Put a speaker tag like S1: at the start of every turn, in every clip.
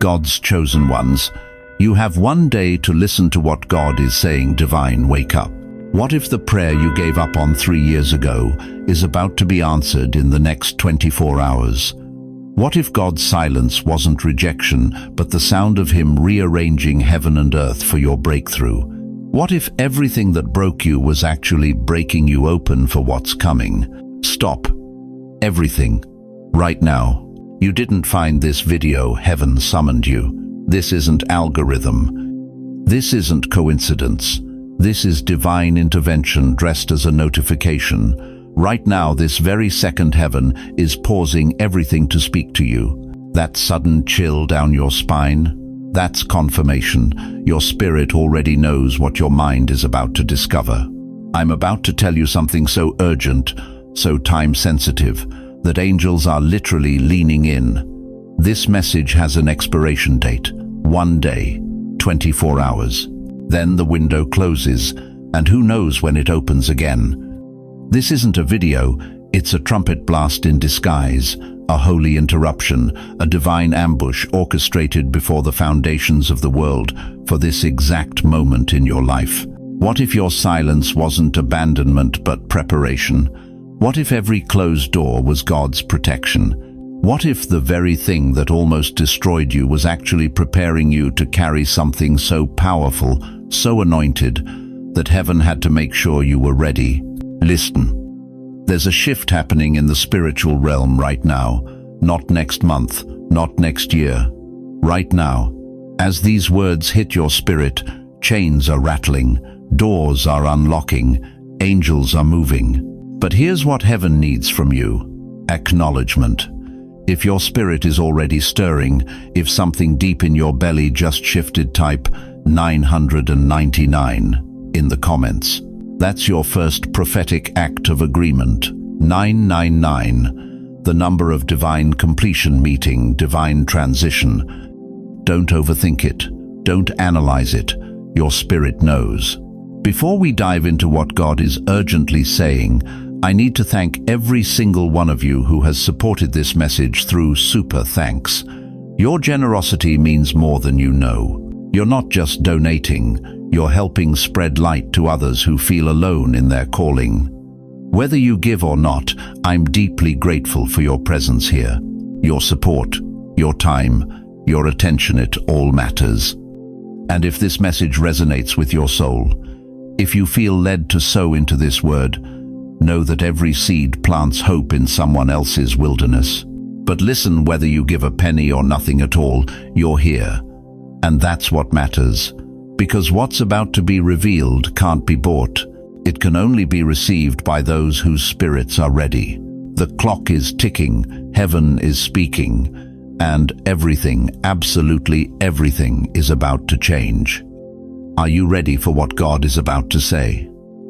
S1: God's chosen ones, you have one day to listen to what God is saying. Divine, wake up. What if the prayer you gave up on 3 years ago is about to be answered in the next 24 hours? What if God's silence wasn't rejection, but the sound of Him rearranging heaven and earth for your breakthrough? What if everything that broke you was actually breaking you open for what's coming? Stop. Everything. Right now. You didn't find this video, heaven summoned you. This isn't algorithm. This isn't coincidence. This is divine intervention dressed as a notification. Right now, this very second, heaven is pausing everything to speak to you. That sudden chill down your spine, that's confirmation. Your spirit already knows what your mind is about to discover. I'm about to tell you something so urgent, so time-sensitive, that angels are literally leaning in. This message has an expiration date. 1 day, 24 hours. Then the window closes, and who knows when it opens again. This isn't a video, it's a trumpet blast in disguise, a holy interruption, a divine ambush orchestrated before the foundations of the world for this exact moment in your life. What if your silence wasn't abandonment but preparation? What if every closed door was God's protection? What if the very thing that almost destroyed you was actually preparing you to carry something so powerful, so anointed, that heaven had to make sure you were ready? Listen. There's a shift happening in the spiritual realm right now. Not next month, not next year. Right now. As these words hit your spirit, chains are rattling, doors are unlocking, angels are moving. But here's what heaven needs from you. Acknowledgement. If your spirit is already stirring, if something deep in your belly just shifted, type 999 in the comments. That's your first prophetic act of agreement. 999, the number of divine completion meeting, divine transition. Don't overthink it. Don't analyze it. Your spirit knows. Before we dive into what God is urgently saying, I need to thank every single one of you who has supported this message through super thanks. Your generosity means more than you know. You're not just donating, you're helping spread light to others who feel alone in their calling. Whether you give or not, I'm deeply grateful for your presence here. Your support, your time, your attention, it all matters. And if this message resonates with your soul, if you feel led to sow into this word, know that every seed plants hope in someone else's wilderness. But listen, whether you give a penny or nothing at all, you're here. And that's what matters. Because what's about to be revealed can't be bought. It can only be received by those whose spirits are ready. The clock is ticking, heaven is speaking, and everything, absolutely everything, is about to change. Are you ready for what God is about to say?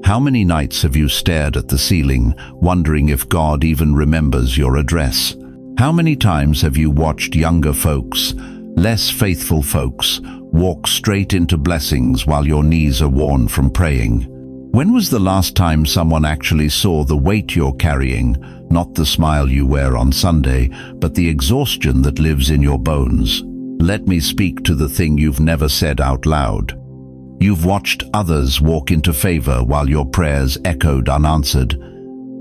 S1: How many nights have you stared at the ceiling, wondering if God even remembers your address? How many times have you watched younger folks, less faithful folks, walk straight into blessings while your knees are worn from praying? When was the last time someone actually saw the weight you're carrying, not the smile you wear on Sunday, but the exhaustion that lives in your bones? Let me speak to the thing you've never said out loud. You've watched others walk into favor while your prayers echoed unanswered.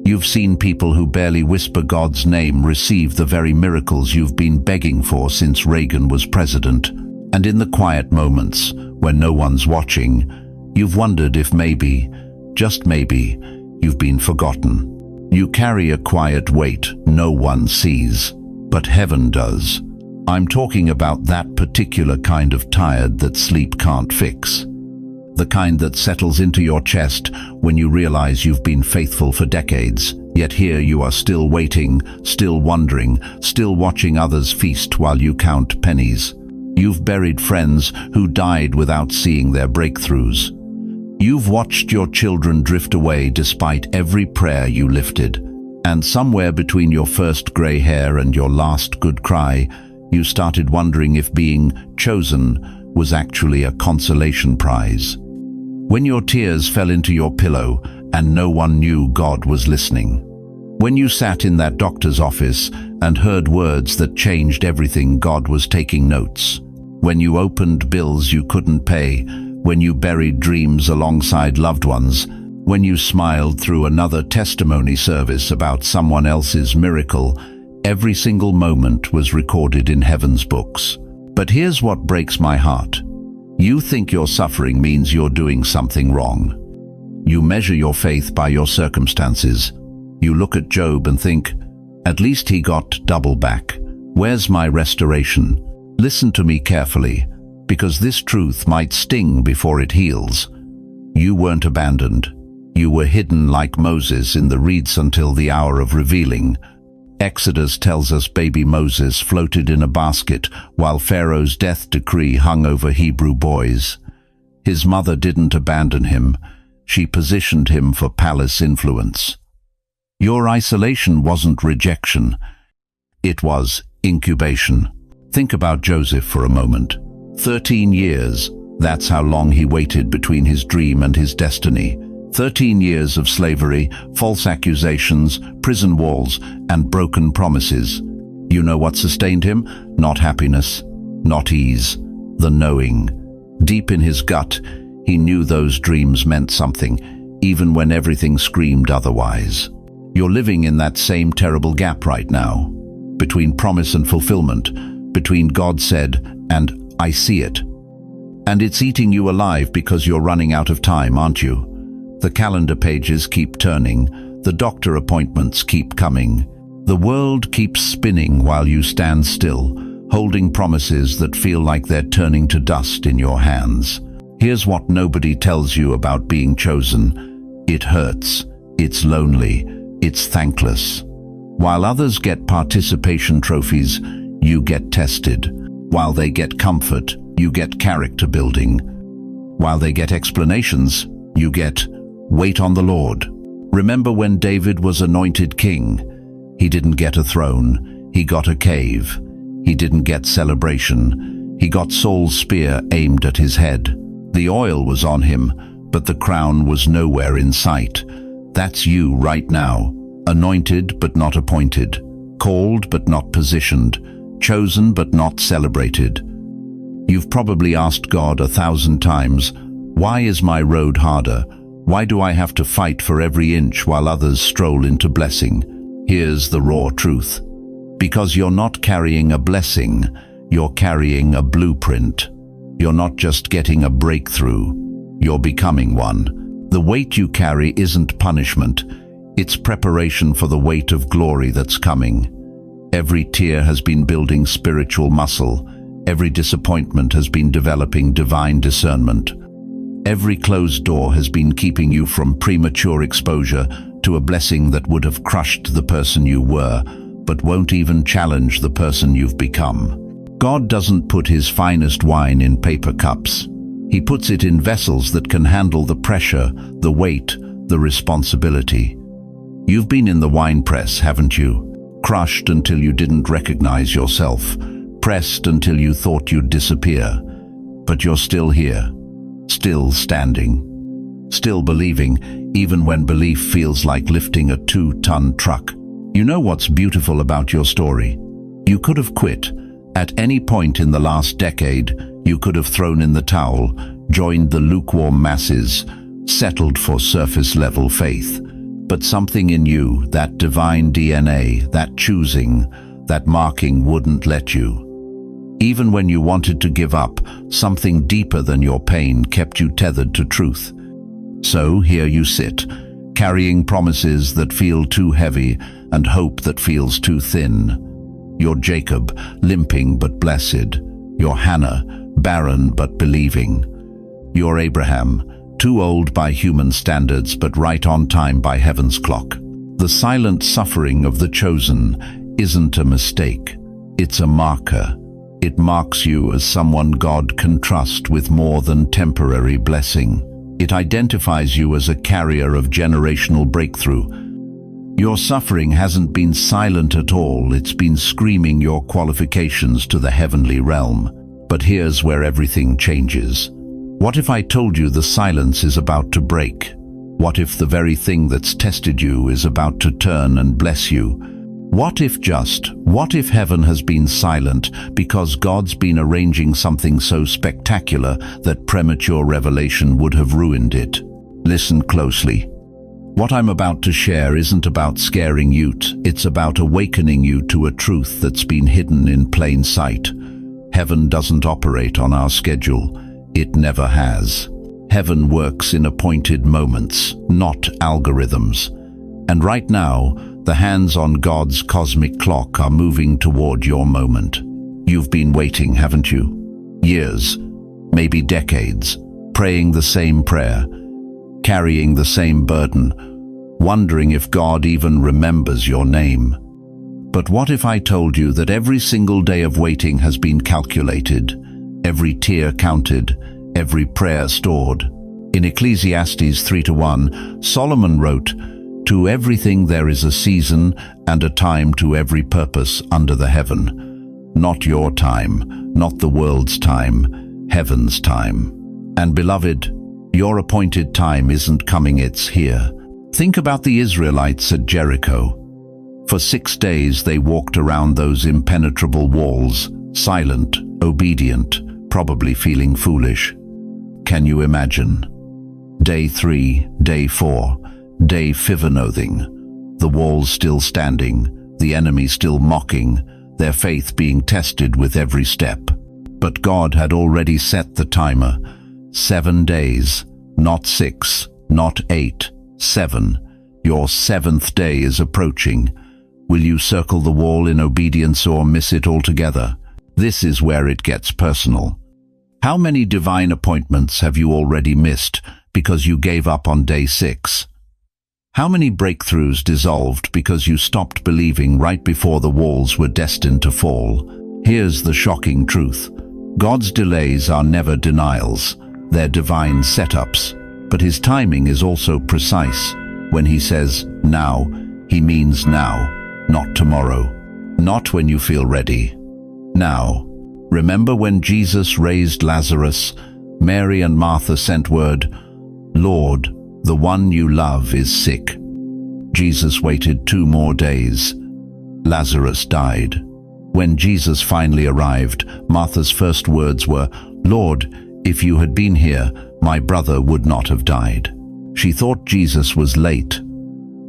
S1: You've seen people who barely whisper God's name receive the very miracles you've been begging for since Reagan was president. And in the quiet moments, when no one's watching, you've wondered if maybe, just maybe, you've been forgotten. You carry a quiet weight no one sees, but heaven does. I'm talking about that particular kind of tired that sleep can't fix. The kind that settles into your chest when you realize you've been faithful for decades, yet here you are still waiting, still wondering, still watching others feast while you count pennies. You've buried friends who died without seeing their breakthroughs. You've watched your children drift away despite every prayer you lifted. And somewhere between your first gray hair and your last good cry, you started wondering if being chosen was actually a consolation prize. When your tears fell into your pillow and no one knew God was listening. When you sat in that doctor's office and heard words that changed everything, God was taking notes. when you opened bills you couldn't pay, when you buried dreams alongside loved ones, when you smiled through another testimony service about someone else's miracle. Every single moment was recorded in heaven's books. But here's what breaks my heart. You think your suffering means you're doing something wrong. You measure your faith by your circumstances. You look at Job and think, at least he got double back. Where's my restoration? Listen to me carefully, because this truth might sting before it heals. You weren't abandoned. You were hidden like Moses in the reeds until the hour of revealing. Exodus tells us baby Moses floated in a basket while Pharaoh's death decree hung over Hebrew boys. His mother didn't abandon him. She positioned him for palace influence. Your isolation wasn't rejection. It was incubation. Think about Joseph for a moment. 13 years, that's how long he waited between his dream and his destiny. 13 years of slavery, false accusations, prison walls, and broken promises. You know what sustained him? Not happiness, not ease, the knowing. Deep in his gut, he knew those dreams meant something, even when everything screamed otherwise. You're living in that same terrible gap right now, between promise and fulfillment, between God said and I see it. And it's eating you alive because you're running out of time, aren't you? The calendar pages keep turning, the doctor appointments keep coming. The world keeps spinning while you stand still, holding promises that feel like they're turning to dust in your hands. Here's what nobody tells you about being chosen. It hurts, it's lonely, it's thankless. While others get participation trophies, you get tested. While they get comfort, you get character building. While they get explanations, you get wait on the Lord. Remember when David was anointed king? He didn't get a throne, he got a cave. He didn't get celebration, he got Saul's spear aimed at his head. The oil was on him, but the crown was nowhere in sight. That's you right now, anointed but not appointed, called but not positioned, chosen but not celebrated. You've probably asked God 1,000 times, why is my road harder? Why do I have to fight for every inch while others stroll into blessing? Here's the raw truth. Because you're not carrying a blessing, you're carrying a blueprint. You're not just getting a breakthrough, you're becoming one. The weight you carry isn't punishment, it's preparation for the weight of glory that's coming. Every tear has been building spiritual muscle. Every disappointment has been developing divine discernment. Every closed door has been keeping you from premature exposure to a blessing that would have crushed the person you were, but won't even challenge the person you've become. God doesn't put his finest wine in paper cups. He puts it in vessels that can handle the pressure, the weight, the responsibility. You've been in the wine press, haven't you? Crushed until you didn't recognize yourself, pressed until you thought you'd disappear. But you're still here, still standing, still believing, even when belief feels like lifting a 2-ton truck. You know what's beautiful about your story? You could have quit. At any point in the last decade, you could have thrown in the towel, joined the lukewarm masses, settled for surface-level faith. But something in you, that divine DNA, that choosing, that marking wouldn't let you. Even when you wanted to give up, something deeper than your pain kept you tethered to truth. So here you sit, carrying promises that feel too heavy and hope that feels too thin. You're Jacob, limping but blessed. You're Hannah, barren but believing. You're Abraham, too old by human standards but right on time by heaven's clock. The silent suffering of the chosen isn't a mistake, it's a marker. It marks you as someone God can trust with more than temporary blessing. It identifies you as a carrier of generational breakthrough. Your suffering hasn't been silent at all, it's been screaming your qualifications to the heavenly realm. But here's where everything changes. What if I told you the silence is about to break? What if the very thing that's tested you is about to turn and bless you? What if heaven has been silent because God's been arranging something so spectacular that premature revelation would have ruined it? Listen closely. What I'm about to share isn't about scaring you, it's about awakening you to a truth that's been hidden in plain sight. Heaven doesn't operate on our schedule. It never has. Heaven works in appointed moments, not algorithms. And right now, the hands on God's cosmic clock are moving toward your moment. You've been waiting, haven't you? Years, maybe decades, praying the same prayer, carrying the same burden, wondering if God even remembers your name. But what if I told you that every single day of waiting has been calculated, every tear counted, every prayer stored? In Ecclesiastes 3:1, Solomon wrote, "To everything there is a season and a time to every purpose under the heaven." Not your time, not the world's time, heaven's time. And beloved, your appointed time isn't coming, it's here. Think about the Israelites at Jericho. For 6 days they walked around those impenetrable walls, silent, obedient, probably feeling foolish. Can you imagine? Day 3, day 4, day fivanothing, the walls still standing, the enemy still mocking, their faith being tested with every step. But God had already set the timer. 7 days, not 6, not 8, 7. Your 7th day is approaching. Will you circle the wall in obedience or miss it altogether? This is where it gets personal. How many divine appointments have you already missed because you gave up on day 6? How many breakthroughs dissolved because you stopped believing right before the walls were destined to fall? Here's the shocking truth. God's delays are never denials. They're divine setups. But His timing is also precise. When He says now, He means now, not tomorrow. Not when you feel ready. Now. Remember when Jesus raised Lazarus, Mary and Martha sent word, "Lord, the one you love is sick." Jesus waited 2 more days. Lazarus died. When Jesus finally arrived, Martha's first words were, "Lord, if you had been here, my brother would not have died." She thought Jesus was late.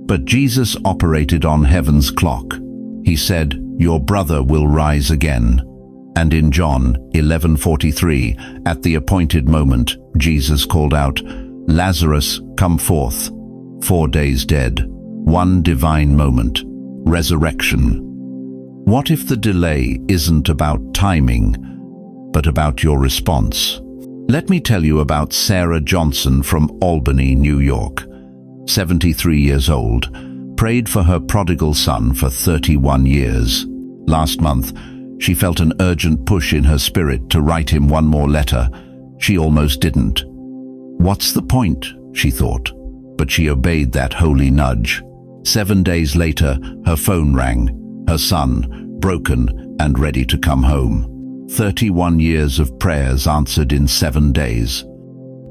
S1: But Jesus operated on heaven's clock. He said, "Your brother will rise again." And in John 11:43, at the appointed moment, Jesus called out, "Lazarus, come forth." 4 days dead. 1 divine moment. Resurrection. What if the delay isn't about timing, but about your response? Let me tell you about Sarah Johnson from Albany, New York. 73 years old, prayed for her prodigal son for 31 years. Last month, she felt an urgent push in her spirit to write him one more letter. She almost didn't. What's the point, she thought, but she obeyed that holy nudge. 7 days later, her phone rang, her son, broken and ready to come home. 31 years of prayers answered in 7 days.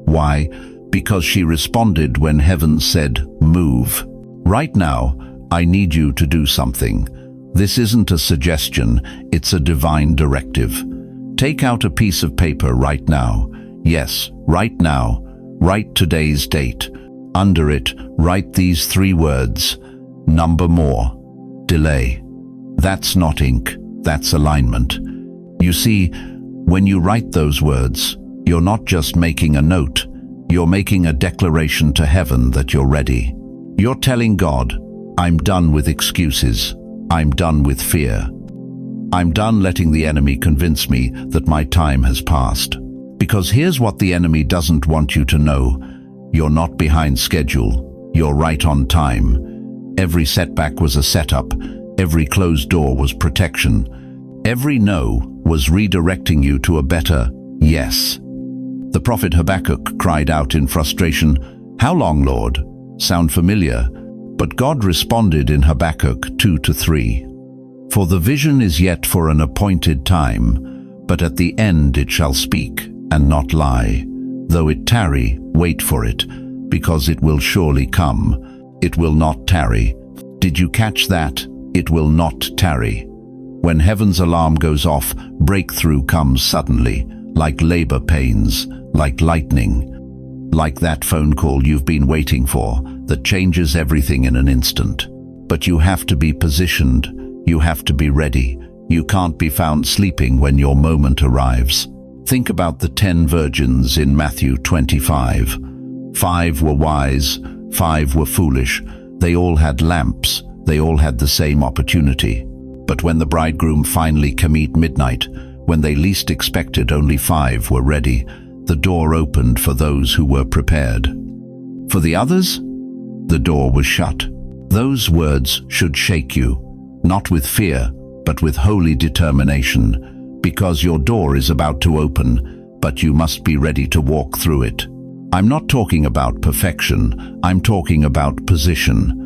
S1: Why? Because she responded when heaven said, "Move." Right now, I need you to do something. This isn't a suggestion, it's a divine directive. Take out a piece of paper right now. Yes, right now. Write today's date. Under it, write these 3 words. Number more. Delay. That's not ink, that's alignment. You see, when you write those words, you're not just making a note, you're making a declaration to heaven that you're ready. You're telling God, I'm done with excuses. I'm done with fear. I'm done letting the enemy convince me that my time has passed. Because here's what the enemy doesn't want you to know. You're not behind schedule. You're right on time. Every setback was a setup. Every closed door was protection. Every no was redirecting you to a better yes. The prophet Habakkuk cried out in frustration, "How long, Lord?" Sound familiar? But God responded in Habakkuk 2-3. "For the vision is yet for an appointed time, but at the end it shall speak, and not lie. Though it tarry, wait for it, because it will surely come. It will not tarry." Did you catch that? It will not tarry. When heaven's alarm goes off, breakthrough comes suddenly, like labor pains, like lightning, like that phone call you've been waiting for that changes everything in an instant. But you have to be positioned, you have to be ready. You can't be found sleeping when your moment arrives. Think about the 10 virgins in Matthew 25. 5 were wise, 5 were foolish. They all had lamps, they all had the same opportunity. But when the bridegroom finally came at midnight, when they least expected, only 5 were ready. The door opened for those who were prepared. For the others, the door was shut. Those words should shake you, not with fear, but with holy determination, because your door is about to open, but you must be ready to walk through it. I'm not talking about perfection, I'm talking about position.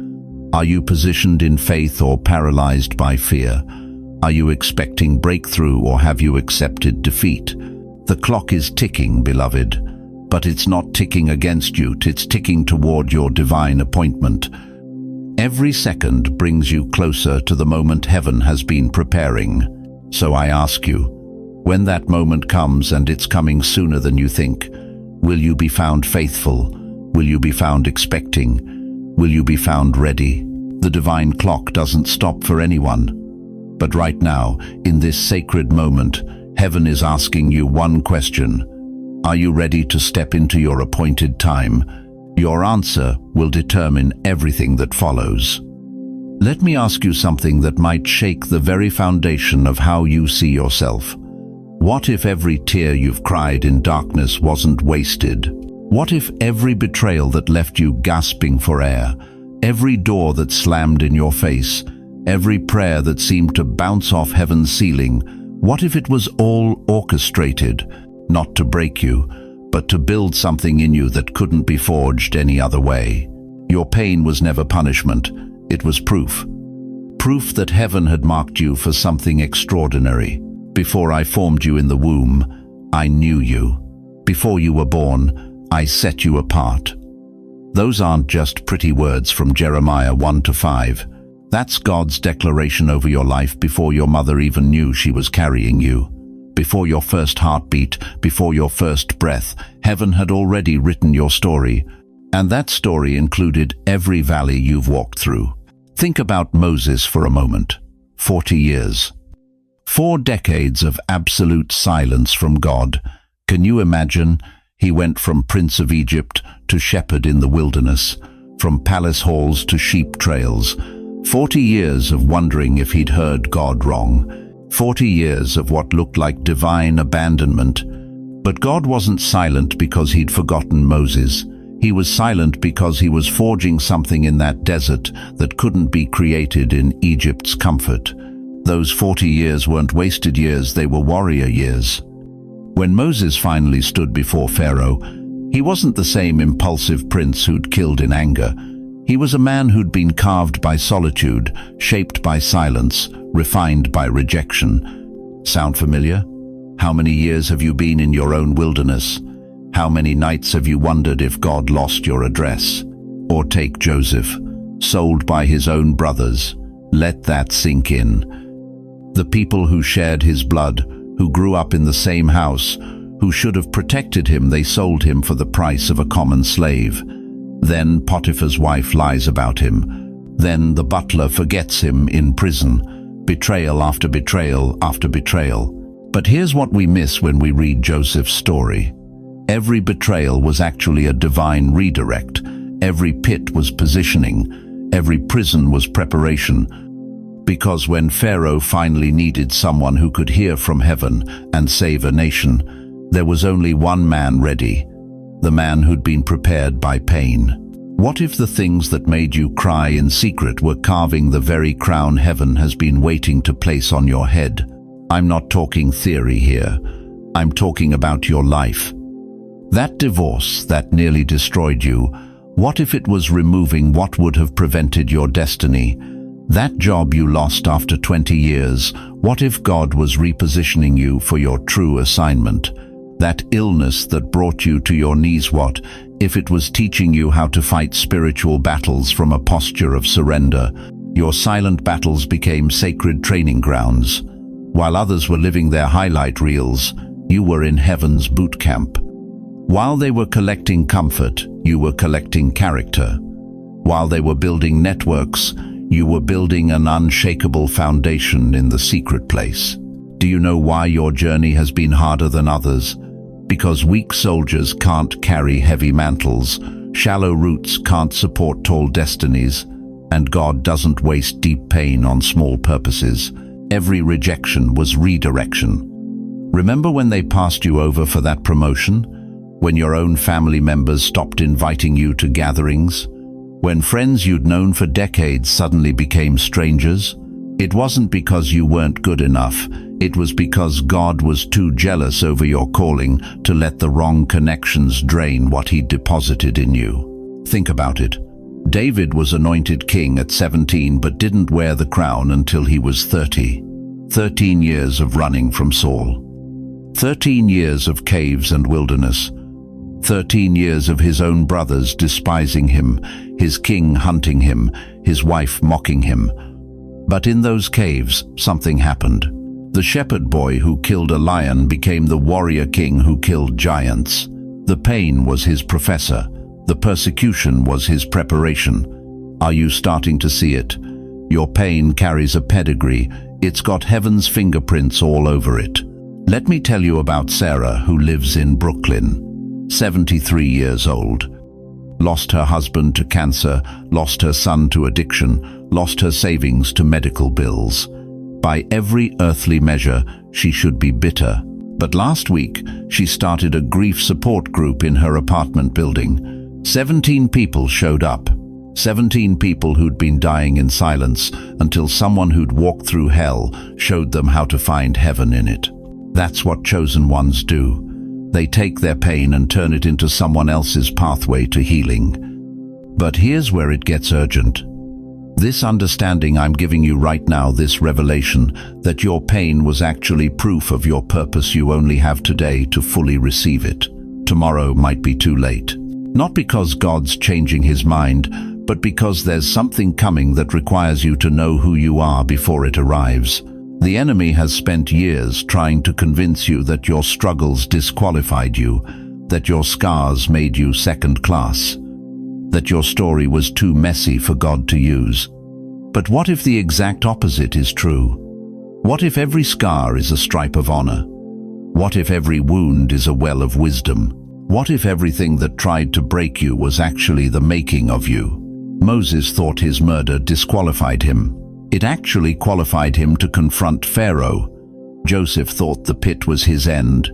S1: Are you positioned in faith or paralyzed by fear? Are you expecting breakthrough or have you accepted defeat? The clock is ticking, beloved, but it's not ticking against you, it's ticking toward your divine appointment. Every second brings you closer to the moment heaven has been preparing. So I ask you, when that moment comes, and it's coming sooner than you think, will you be found faithful? Will you be found expecting? Will you be found ready? The divine clock doesn't stop for anyone. But right now, in this sacred moment, heaven is asking you one question. Are you ready to step into your appointed time? Your answer will determine everything that follows. Let me ask you something that might shake the very foundation of how you see yourself. What if every tear you've cried in darkness wasn't wasted? What if every betrayal that left you gasping for air, every door that slammed in your face, every prayer that seemed to bounce off heaven's ceiling, what if it was all orchestrated, not to break you, but to build something in you that couldn't be forged any other way? Your pain was never punishment, it was proof. Proof that heaven had marked you for something extraordinary. Before I formed you in the womb, I knew you. Before you were born, I set you apart. Those aren't just pretty words from Jeremiah 1-5. That's God's declaration over your life before your mother even knew she was carrying you. Before your first heartbeat, before your first breath, heaven had already written your story. And that story included every valley you've walked through. Think about Moses for a moment. 40 years. 4 decades of absolute silence from God. Can you imagine? He went from Prince of Egypt to shepherd in the wilderness, from palace halls to sheep trails. 40 years of wondering if he'd heard God wrong. 40 years of what looked like divine abandonment. But God wasn't silent because he'd forgotten Moses. He was silent because he was forging something in that desert that couldn't be created in Egypt's comfort. Those 40 years weren't wasted years, they were warrior years. When Moses finally stood before Pharaoh, he wasn't the same impulsive prince who'd killed in anger. He was a man who'd been carved by solitude, shaped by silence, refined by rejection. Sound familiar? How many years have you been in your own wilderness? How many nights have you wondered if God lost your address? Or take Joseph, sold by his own brothers. Let that sink in. The people who shared his blood, who grew up in the same house, who should have protected him, they sold him for the price of a common slave. Then Potiphar's wife lies about him. Then the butler forgets him in prison. Betrayal after betrayal after betrayal. But here's what we miss when we read Joseph's story. Every betrayal was actually a divine redirect. Every pit was positioning. Every prison was preparation. Because when Pharaoh finally needed someone who could hear from heaven and save a nation, there was only one man ready. The man who'd been prepared by pain. What if the things that made you cry in secret were carving the very crown heaven has been waiting to place on your head? I'm not talking theory here. I'm talking about your life. That divorce that nearly destroyed you, what if it was removing what would have prevented your destiny? That job you lost after 20 years, what if God was repositioning you for your true assignment? That illness that brought you to your knees, what if it was teaching you how to fight spiritual battles from a posture of surrender? Your silent battles became sacred training grounds. While others were living their highlight reels, you were in heaven's boot camp. While they were collecting comfort, you were collecting character. While they were building networks, you were building an unshakable foundation in the secret place. Do you know why your journey has been harder than others? Because weak soldiers can't carry heavy mantles, shallow roots can't support tall destinies, and God doesn't waste deep pain on small purposes. Every rejection was redirection. Remember when they passed you over for that promotion? When your own family members stopped inviting you to gatherings? When friends you'd known for decades suddenly became strangers? It wasn't because you weren't good enough. It was because God was too jealous over your calling to let the wrong connections drain what He'd deposited in you. Think about it. David was anointed king at 17 but didn't wear the crown until he was 30. 13 years of running from Saul. 13 years of caves and wilderness. 13 years of his own brothers despising him, his king hunting him, his wife mocking him. But in those caves, something happened. The shepherd boy who killed a lion became the warrior king who killed giants. The pain was his professor. The persecution was his preparation. Are you starting to see it? Your pain carries a pedigree. It's got heaven's fingerprints all over it. Let me tell you about Sarah, who lives in Brooklyn. 73 years old. Lost her husband to cancer, lost her son to addiction, lost her savings to medical bills. By every earthly measure, she should be bitter. But last week, she started a grief support group in her apartment building. 17 people showed up. 17 people who'd been dying in silence until someone who'd walked through hell showed them how to find heaven in it. That's what chosen ones do. They take their pain and turn it into someone else's pathway to healing. But here's where it gets urgent. This understanding I'm giving you right now, this revelation, that your pain was actually proof of your purpose. You only have today to fully receive it. Tomorrow might be too late. Not because God's changing His mind, but because there's something coming that requires you to know who you are before it arrives. The enemy has spent years trying to convince you that your struggles disqualified you, that your scars made you second class, that your story was too messy for God to use. But what if the exact opposite is true? What if every scar is a stripe of honor? What if every wound is a well of wisdom? What if everything that tried to break you was actually the making of you? Moses thought his murder disqualified him. It actually qualified him to confront Pharaoh. Joseph thought the pit was his end.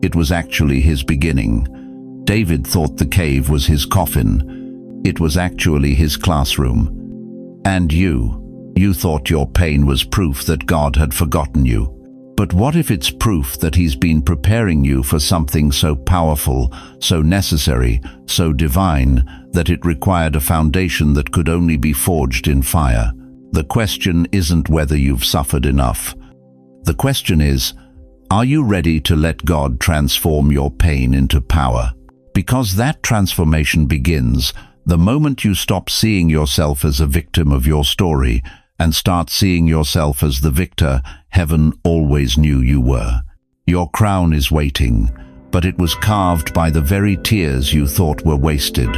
S1: It was actually his beginning. David thought the cave was his coffin. It was actually his classroom. And you thought your pain was proof that God had forgotten you. But what if it's proof that He's been preparing you for something so powerful, so necessary, so divine, that it required a foundation that could only be forged in fire? The question isn't whether you've suffered enough. The question is, are you ready to let God transform your pain into power? Because that transformation begins the moment you stop seeing yourself as a victim of your story and start seeing yourself as the victor heaven always knew you were. Your crown is waiting, but it was carved by the very tears you thought were wasted.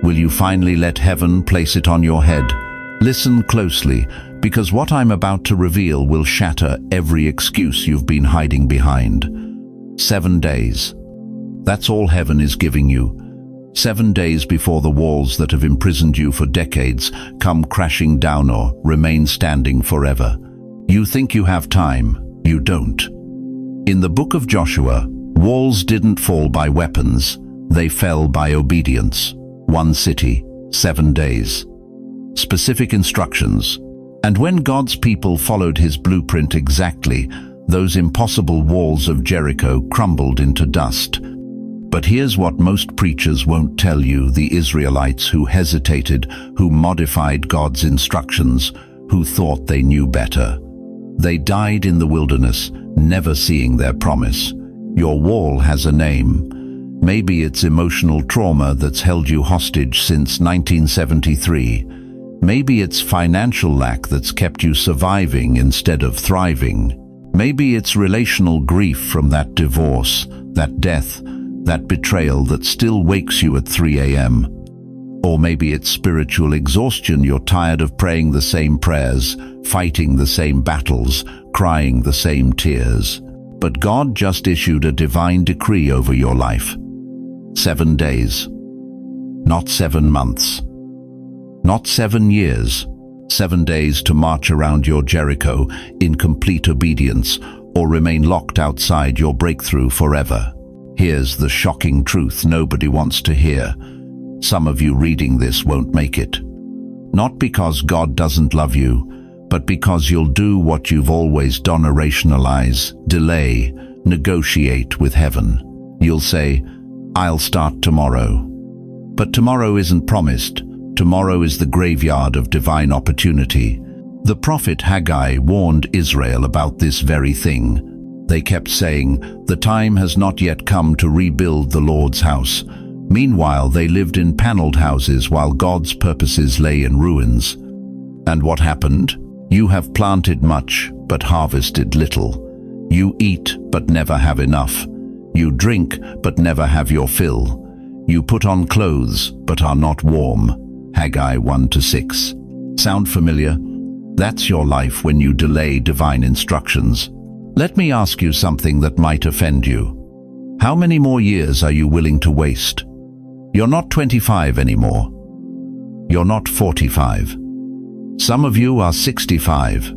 S1: Will you finally let heaven place it on your head? Listen closely, because what I'm about to reveal will shatter every excuse you've been hiding behind. 7 days. That's all heaven is giving you. 7 days before the walls that have imprisoned you for decades come crashing down or remain standing forever. You think you have time. You don't. In the book of Joshua, walls didn't fall by weapons. They fell by obedience. 1 city, 7 days. Specific instructions. And when God's people followed His blueprint exactly, those impossible walls of Jericho crumbled into dust. But here's what most preachers won't tell you: the Israelites who hesitated, who modified God's instructions, who thought they knew better. They died in the wilderness, never seeing their promise. Your wall has a name. Maybe it's emotional trauma that's held you hostage since 1973. Maybe it's financial lack that's kept you surviving instead of thriving. Maybe it's relational grief from that divorce, that death, that betrayal that still wakes you at 3 a.m. Or maybe it's spiritual exhaustion. You're tired of praying the same prayers, fighting the same battles, crying the same tears. But God just issued a divine decree over your life. 7 days. Not 7 months. Not 7 years. 7 days to march around your Jericho in complete obedience or remain locked outside your breakthrough forever. Here's the shocking truth nobody wants to hear. Some of you reading this won't make it. Not because God doesn't love you, but because you'll do what you've always done: rationalize, delay, negotiate with heaven. You'll say, "I'll start tomorrow." But tomorrow isn't promised. Tomorrow is the graveyard of divine opportunity. The prophet Haggai warned Israel about this very thing. They kept saying, "The time has not yet come to rebuild the Lord's house." Meanwhile, they lived in paneled houses while God's purposes lay in ruins. And what happened? You have planted much, but harvested little. You eat, but never have enough. You drink, but never have your fill. You put on clothes, but are not warm. Haggai 1-6. Sound familiar? That's your life when you delay divine instructions. Let me ask you something that might offend you. How many more years are you willing to waste? You're not 25 anymore. You're not 45. Some of you are 65,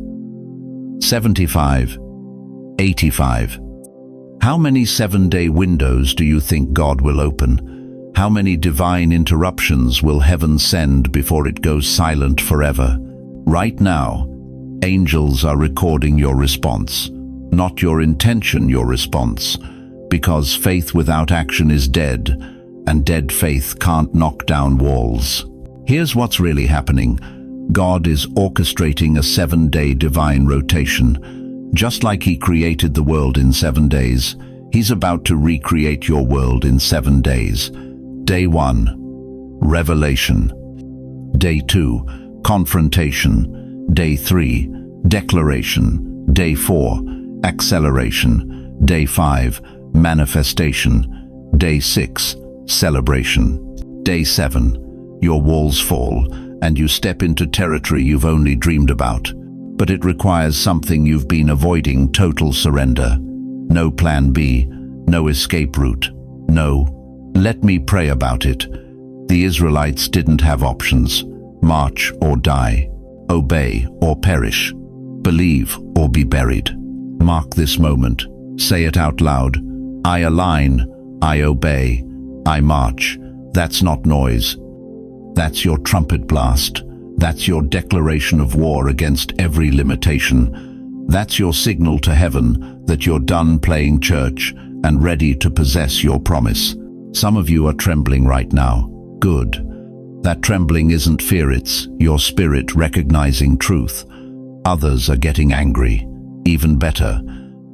S1: 75, 85. How many 7-day windows do you think God will open? How many divine interruptions will heaven send before it goes silent forever? Right now, angels are recording your response, not your intention, your response, because faith without action is dead, and dead faith can't knock down walls. Here's what's really happening. God is orchestrating a 7-day divine rotation. Just like He created the world in 7 days, He's about to recreate your world in 7 days. Day 1, revelation. Day 2, confrontation. Day 3, declaration. Day 4, acceleration. Day 5, manifestation. Day 6, celebration. Day 7, your walls fall, and you step into territory you've only dreamed about. But it requires something you've been avoiding: total surrender. No plan B, no escape route. No, let me pray about it. The Israelites didn't have options. March or die. Obey or perish. Believe or be buried. Mark this moment. Say it out loud. I align. I obey. I march. That's not noise. That's your trumpet blast. That's your declaration of war against every limitation. That's your signal to heaven that you're done playing church and ready to possess your promise. Some of you are trembling right now. Good. That trembling isn't fear, it's your spirit recognizing truth. Others are getting angry. Even better,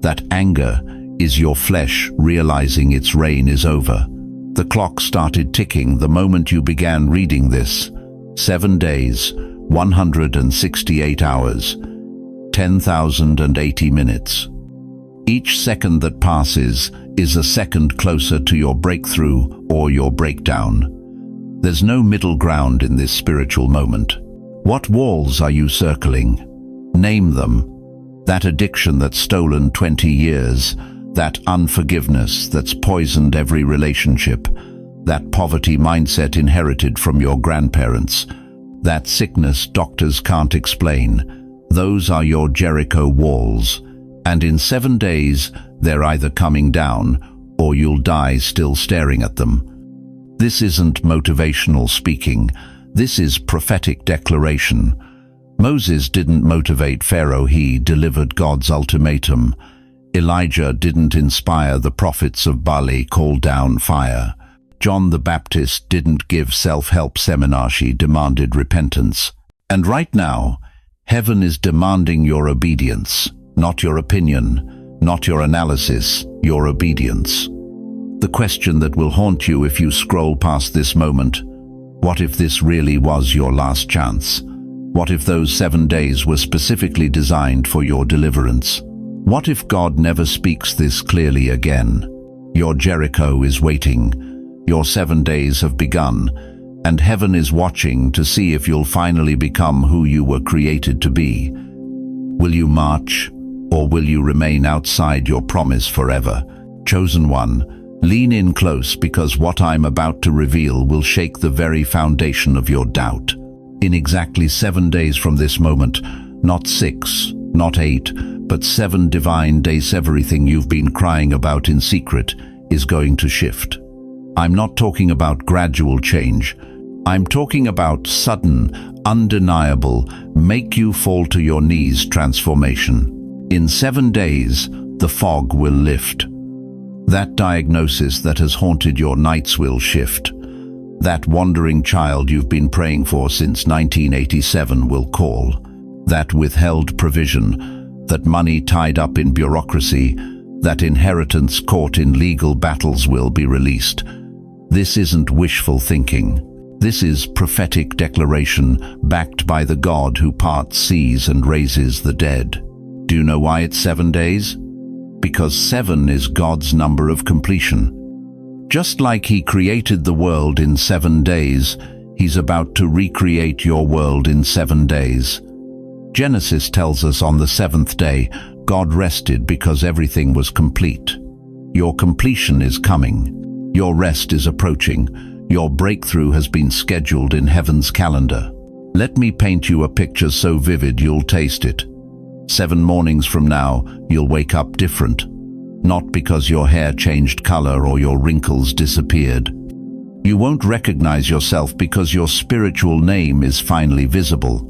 S1: that anger is your flesh realizing its reign is over. The clock started ticking the moment you began reading this. 7 days, 168 hours, 10,080 minutes. Each second that passes is a second closer to your breakthrough or your breakdown. There's no middle ground in this spiritual moment. What walls are you circling? Name them. That addiction that's stolen 20 years, that unforgiveness that's poisoned every relationship, that poverty mindset inherited from your grandparents, that sickness doctors can't explain. Those are your Jericho walls, and in 7 days they're either coming down or you'll die still staring at them. This isn't motivational speaking, this is prophetic declaration. Moses didn't motivate Pharaoh, he delivered God's ultimatum. Elijah didn't inspire the prophets of Baal, call down fire. John the Baptist didn't give self-help seminar, she demanded repentance. And right now, heaven is demanding your obedience, not your opinion, not your analysis, your obedience. The question that will haunt you if you scroll past this moment: what if this really was your last chance? What if those 7 days were specifically designed for your deliverance? What if God never speaks this clearly again? Your Jericho is waiting. Your 7 days have begun, and heaven is watching to see if you'll finally become who you were created to be. Will you march, or will you remain outside your promise forever? Chosen one, lean in close, because what I'm about to reveal will shake the very foundation of your doubt. In exactly 7 days from this moment, not 6, not 8, but 7 divine days, everything you've been crying about in secret is going to shift. I'm not talking about gradual change. I'm talking about sudden, undeniable, make you fall to your knees transformation. In 7 days, the fog will lift. That diagnosis that has haunted your nights will shift. That wandering child you've been praying for since 1987 will call. That withheld provision, that money tied up in bureaucracy, that inheritance caught in legal battles will be released. This isn't wishful thinking. This is prophetic declaration backed by the God who parts seas and raises the dead. Do you know why it's 7 days? Because 7 is God's number of completion. Just like He created the world in 7 days, He's about to recreate your world in 7 days. Genesis tells us on the 7th day, God rested because everything was complete. Your completion is coming. Your rest is approaching. Your breakthrough has been scheduled in heaven's calendar. Let me paint you a picture so vivid you'll taste it. 7 mornings from now, you'll wake up different. Not because your hair changed color or your wrinkles disappeared. You won't recognize yourself because your spiritual name is finally visible.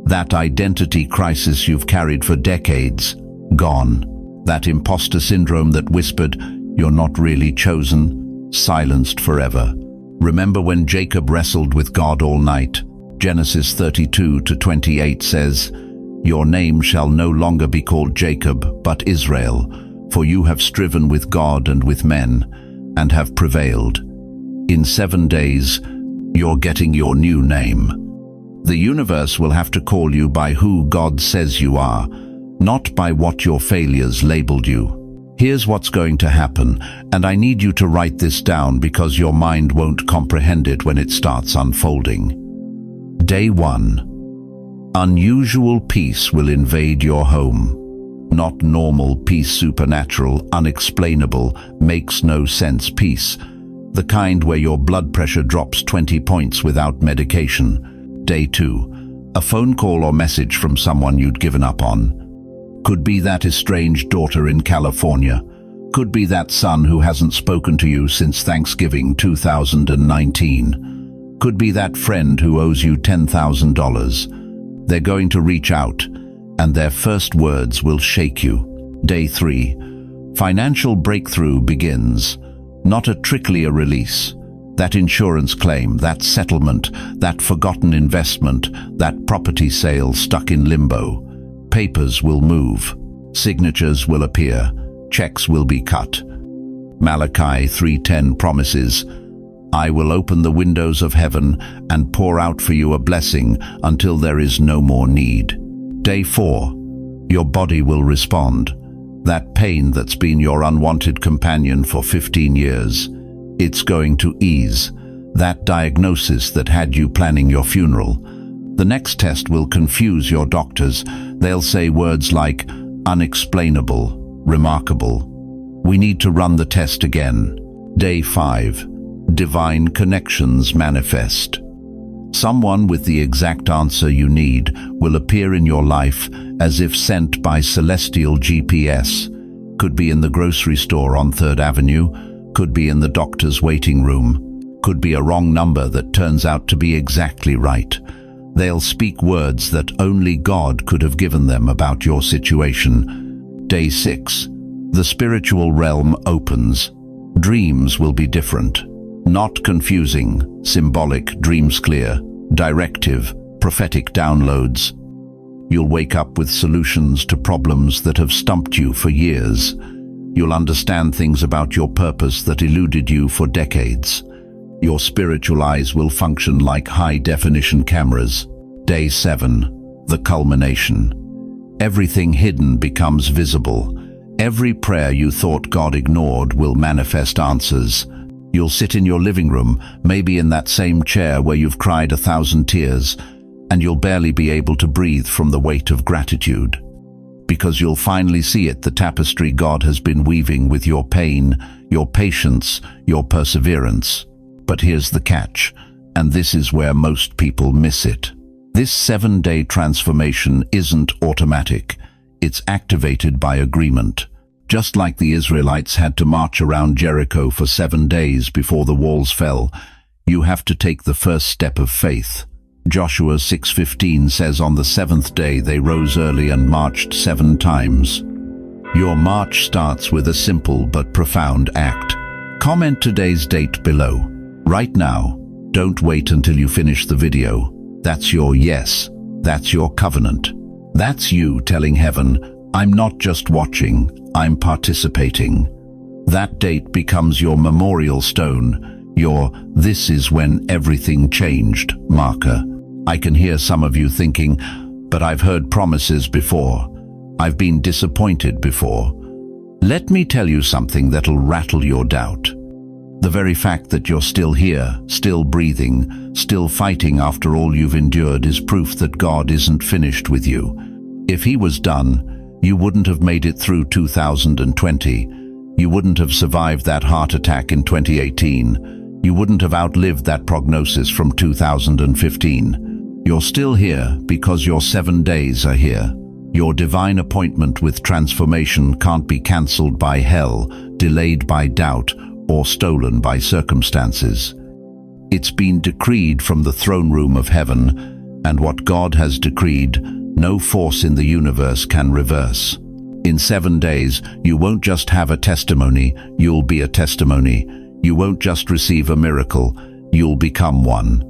S1: That identity crisis you've carried for decades, gone. That imposter syndrome that whispered, "You're not really chosen," silenced forever. Remember when Jacob wrestled with God all night? Genesis 32-28 says, "Your name shall no longer be called Jacob, but Israel, for you have striven with God and with men, and have prevailed." In 7 days, you're getting your new name. The universe will have to call you by who God says you are, not by what your failures labeled you. Here's what's going to happen, and I need you to write this down because your mind won't comprehend it when it starts unfolding. Day 1. Unusual peace will invade your home. Not normal peace, supernatural, unexplainable, makes no sense peace. The kind where your blood pressure drops 20 points without medication. Day 2. A phone call or message from someone you'd given up on. Could be that estranged daughter in California. Could be that son who hasn't spoken to you since Thanksgiving 2019. Could be that friend who owes you $10,000. They're going to reach out, and their first words will shake you. Day 3. Financial breakthrough begins. Not a tricklier release. That insurance claim, that settlement, that forgotten investment, that property sale stuck in limbo. Papers will move. Signatures will appear. Checks will be cut. Malachi 3:10 promises, "I will open the windows of heaven and pour out for you a blessing until there is no more need." Day 4. Your body will respond. That pain that's been your unwanted companion for 15 years, it's going to ease. That diagnosis that had you planning your funeral. The next test will confuse your doctors. They'll say words like unexplainable, remarkable. We need to run the test again. Day 5. Divine connections manifest. Someone with the exact answer you need will appear in your life as if sent by celestial GPS. Could be in the grocery store on 3rd Avenue, could be in the doctor's waiting room, could be a wrong number that turns out to be exactly right. They'll speak words that only God could have given them about your situation. Day 6. The spiritual realm opens. Dreams will be different. Not confusing, symbolic, dreams clear, directive, prophetic downloads. You'll wake up with solutions to problems that have stumped you for years. You'll understand things about your purpose that eluded you for decades. Your spiritual eyes will function like high-definition cameras. Day 7, the culmination. Everything hidden becomes visible. Every prayer you thought God ignored will manifest answers. You'll sit in your living room, maybe in that same chair where you've cried 1,000 tears, and you'll barely be able to breathe from the weight of gratitude. Because you'll finally see it, the tapestry God has been weaving with your pain, your patience, your perseverance. But here's the catch, and this is where most people miss it. This 7-day transformation isn't automatic. It's activated by agreement. Just like the Israelites had to march around Jericho for 7 days before the walls fell, you have to take the first step of faith. Joshua 6:15 says, "On the 7th day they rose early and marched 7 times." Your march starts with a simple but profound act. Comment today's date below. Right now. Don't wait until you finish the video. That's your yes. That's your covenant. That's you telling heaven, "I'm not just watching, I'm participating." That date becomes your memorial stone, your "this is when everything changed" marker. I can hear some of you thinking, "But I've heard promises before. I've been disappointed before." Let me tell you something that'll rattle your doubt. The very fact that you're still here, still breathing, still fighting after all you've endured is proof that God isn't finished with you. If He was done, you wouldn't have made it through 2020. You wouldn't have survived that heart attack in 2018. You wouldn't have outlived that prognosis from 2015. You're still here because your 7 days are here. Your divine appointment with transformation can't be cancelled by hell, delayed by doubt, or stolen by circumstances. It's been decreed from the throne room of heaven, and what God has decreed, no force in the universe can reverse. In 7 days, you won't just have a testimony, you'll be a testimony. You won't just receive a miracle, you'll become one.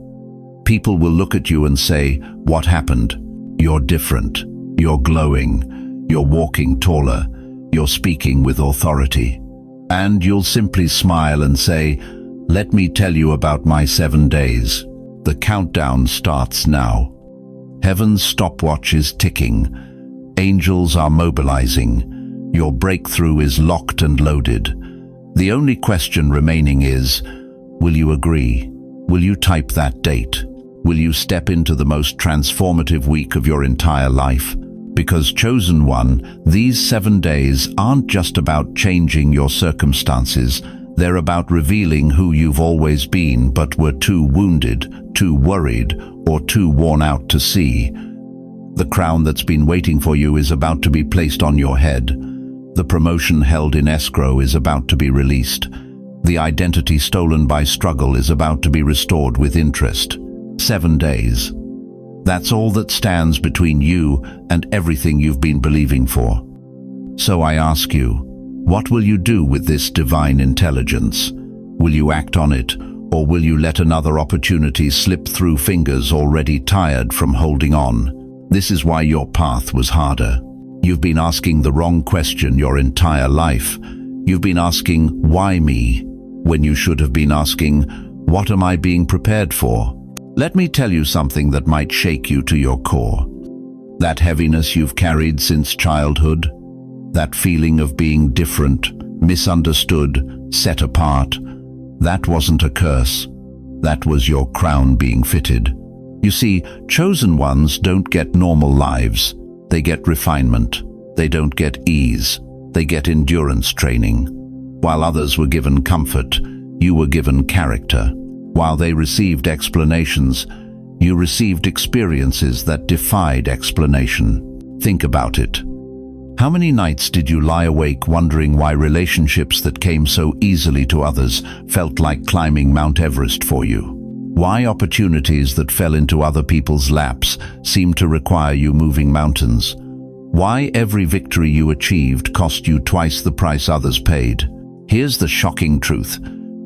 S1: People will look at you and say, "What happened? You're different. You're glowing. You're walking taller. You're speaking with authority." And you'll simply smile and say, "Let me tell you about my 7 days. The countdown starts now." Heaven's stopwatch is ticking. Angels are mobilizing. Your breakthrough is locked and loaded. The only question remaining is, will you agree? Will you type that date? Will you step into the most transformative week of your entire life? Because, chosen one, these 7 days aren't just about changing your circumstances. They're about revealing who you've always been but were too wounded, too worried, or too worn out to see. The crown that's been waiting for you is about to be placed on your head. The promotion held in escrow is about to be released. The identity stolen by struggle is about to be restored with interest. 7 days. That's all that stands between you and everything you've been believing for. So I ask you, what will you do with this divine intelligence? Will you act on it, or will you let another opportunity slip through fingers already tired from holding on? This is why your path was harder. You've been asking the wrong question your entire life. You've been asking, "Why me?" when you should have been asking, "What am I being prepared for?" Let me tell you something that might shake you to your core. That heaviness you've carried since childhood, that feeling of being different, misunderstood, set apart, that wasn't a curse. That was your crown being fitted. You see, chosen ones don't get normal lives. They get refinement. They don't get ease. They get endurance training. While others were given comfort, you were given character. While they received explanations, you received experiences that defied explanation. Think about it. How many nights did you lie awake wondering why relationships that came so easily to others felt like climbing Mount Everest for you? Why opportunities that fell into other people's laps seemed to require you moving mountains? Why every victory you achieved cost you twice the price others paid? Here's the shocking truth.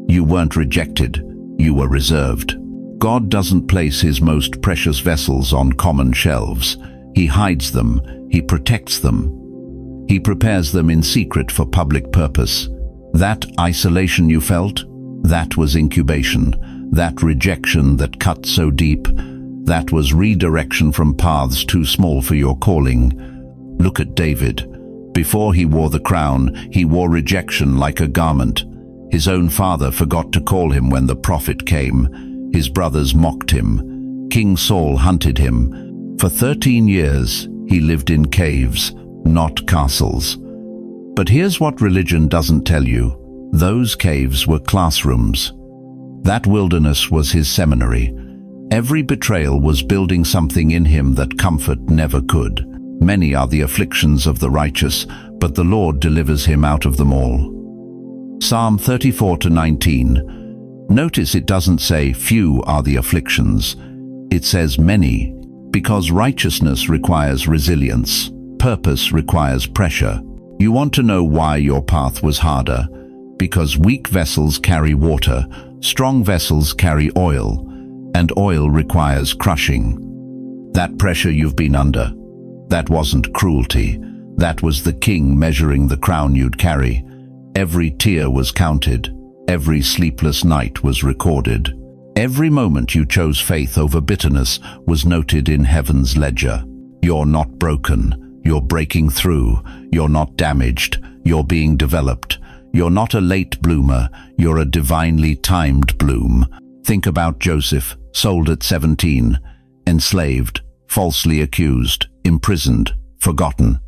S1: You weren't rejected. You were reserved. God doesn't place His most precious vessels on common shelves. He hides them. He protects them. He prepares them in secret for public purpose. That isolation you felt, that was incubation. That rejection that cut so deep, That was redirection from paths too small for your calling. Look at David. Before he wore the crown, he wore rejection like a garment. His own father forgot to call him when the prophet came. His brothers mocked him. King Saul hunted him. For 13 years, he lived in caves, not castles. But here's what religion doesn't tell you. Those caves were classrooms. That wilderness was his seminary. Every betrayal was building something in him that comfort never could. Many are the afflictions of the righteous, but the Lord delivers him out of them all. Psalm 34-19. Notice it doesn't say few are the afflictions. It says many, because righteousness requires resilience. Purpose requires pressure. You want to know why your path was harder? Because weak vessels carry water, strong vessels carry oil, and oil requires crushing. That pressure you've been under, that wasn't cruelty. That was the king measuring the crown you'd carry. Every tear was counted. Every sleepless night was recorded. Every moment you chose faith over bitterness was noted in heaven's ledger. You're not broken. You're breaking through. You're not damaged. You're being developed. You're not a late bloomer. You're a divinely timed bloom. Think about Joseph, sold at 17, enslaved, falsely accused, imprisoned, forgotten.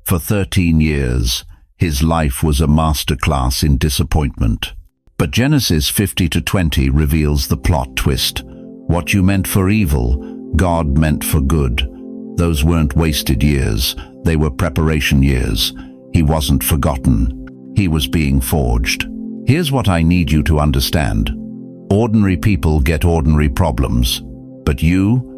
S1: For 13 years, his life was a masterclass in disappointment. But Genesis 50-20 reveals the plot twist. What you meant for evil, God meant for good. Those weren't wasted years, they were preparation years. He wasn't forgotten. He was being forged. Here's what I need you to understand. Ordinary people get ordinary problems, but you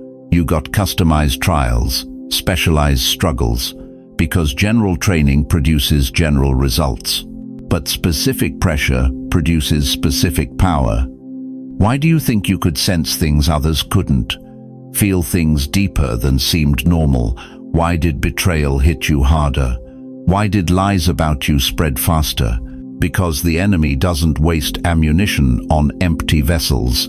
S1: got customized trials, specialized struggles, because general training produces general results. But specific pressure produces specific power. Why do you think you could sense things others couldn't? Feel things deeper than seemed normal? Why did betrayal hit you harder? Why did lies about you spread faster? Because the enemy doesn't waste ammunition on empty vessels.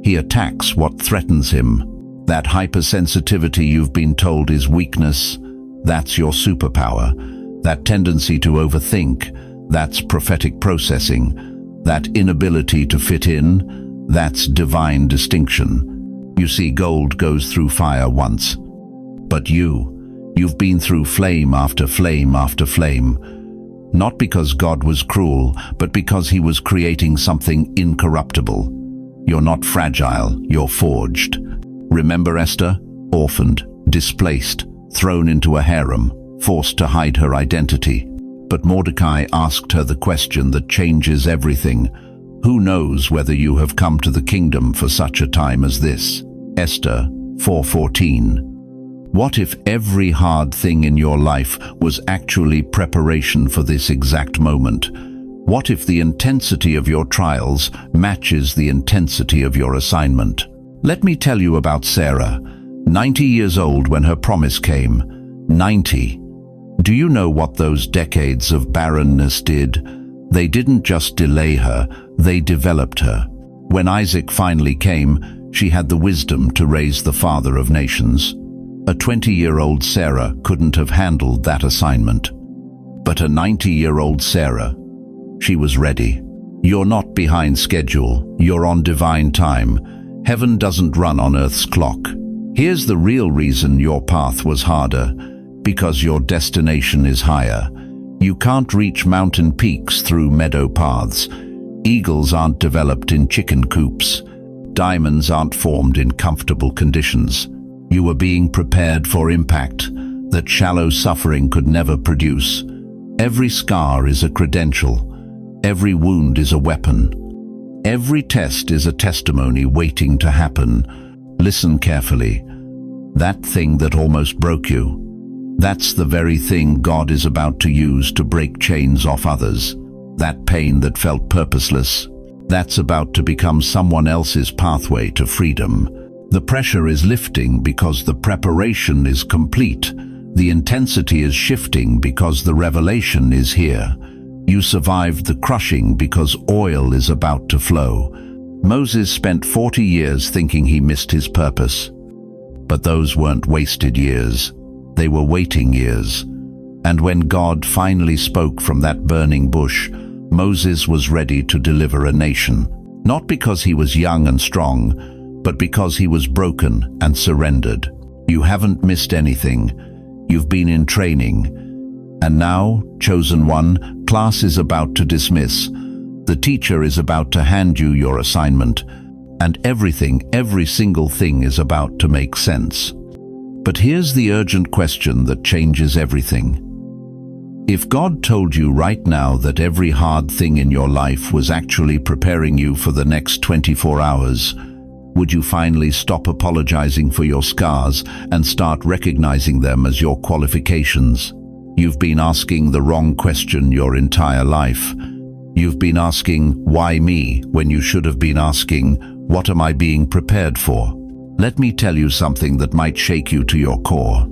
S1: He attacks what threatens him. That hypersensitivity you've been told is weakness, that's your superpower. That tendency to overthink, that's prophetic processing. That inability to fit in, that's divine distinction. You see, gold goes through fire once. But you've been through flame after flame after flame. Not because God was cruel, but because he was creating something incorruptible. You're not fragile, you're forged. Remember Esther? Orphaned, displaced, thrown into a harem, forced to hide her identity. But Mordecai asked her the question that changes everything. Who knows whether you have come to the kingdom for such a time as this? Esther 4:14. What if every hard thing in your life was actually preparation for this exact moment? What if the intensity of your trials matches the intensity of your assignment? Let me tell you about Sarah, 90 years old when her promise came. 90. Do you know what those decades of barrenness did? They didn't just delay her, they developed her. When Isaac finally came, she had the wisdom to raise the father of nations. A 20-year-old Sarah couldn't have handled that assignment. But a 90-year-old Sarah, she was ready. You're not behind schedule, you're on divine time. Heaven doesn't run on Earth's clock. Here's the real reason your path was harder. Because your destination is higher. You can't reach mountain peaks through meadow paths. Eagles aren't developed in chicken coops. Diamonds aren't formed in comfortable conditions. You were being prepared for impact that shallow suffering could never produce. Every scar is a credential. Every wound is a weapon. Every test is a testimony waiting to happen. Listen carefully. That thing that almost broke you, that's the very thing God is about to use to break chains off others. That pain that felt purposeless, that's about to become someone else's pathway to freedom. The pressure is lifting because the preparation is complete. The intensity is shifting because the revelation is here. You survived the crushing because oil is about to flow. Moses spent 40 years thinking he missed his purpose. But those weren't wasted years. They were waiting years. And when God finally spoke from that burning bush, Moses was ready to deliver a nation. Not because he was young and strong, but because he was broken and surrendered. You haven't missed anything. You've been in training. And now, chosen one, class is about to dismiss. The teacher is about to hand you your assignment. And every single thing is about to make sense. But here's the urgent question that changes everything. If God told you right now that every hard thing in your life was actually preparing you for the next 24 hours, would you finally stop apologizing for your scars and start recognizing them as your qualifications? You've been asking the wrong question your entire life. You've been asking, why me, when you should have been asking, what am I being prepared for? Let me tell you something that might shake you to your core.